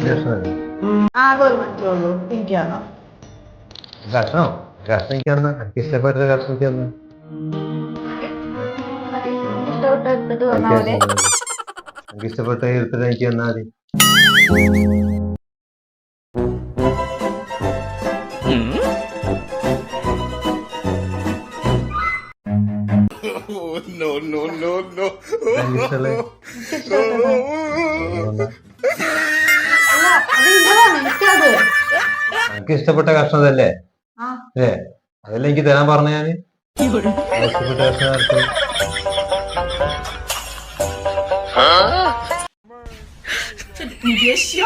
ആകെ ഒരു മനസ്സിലുള്ളൂ എനിക്കാണോ കഷ്ണോ കഷ്ണം എനിക്കാണെന്ന് എനിക്ക് ഇഷ്ടപ്പെട്ട കഷ്ണം എനിക്കാന്ന് ഇഷ്ടപ്പെട്ട എടുത്തിട്ട് വന്നാ പോലെ എനിക്ക് ഇഷ്ടപ്പെട്ട എടുത്തിട്ട് എനിക്ക് തന്നാ മതി. No, no, no, no. എനിക്ക് ഇഷ്ടമുള്ള അല്ല അത് ഇതാണ് എനിക്കത് എനിക്ക് ഇഷ്ടപ്പെട്ട കഷ്ണം അതല്ലേ ആ അല്ലേ അതല്ലേ എനിക്ക് തരാൻ പറഞ്ഞ ഞാന് ഇഷ്ടപ്പെട്ട കഷ്ണം ആർക്ക്?你别笑。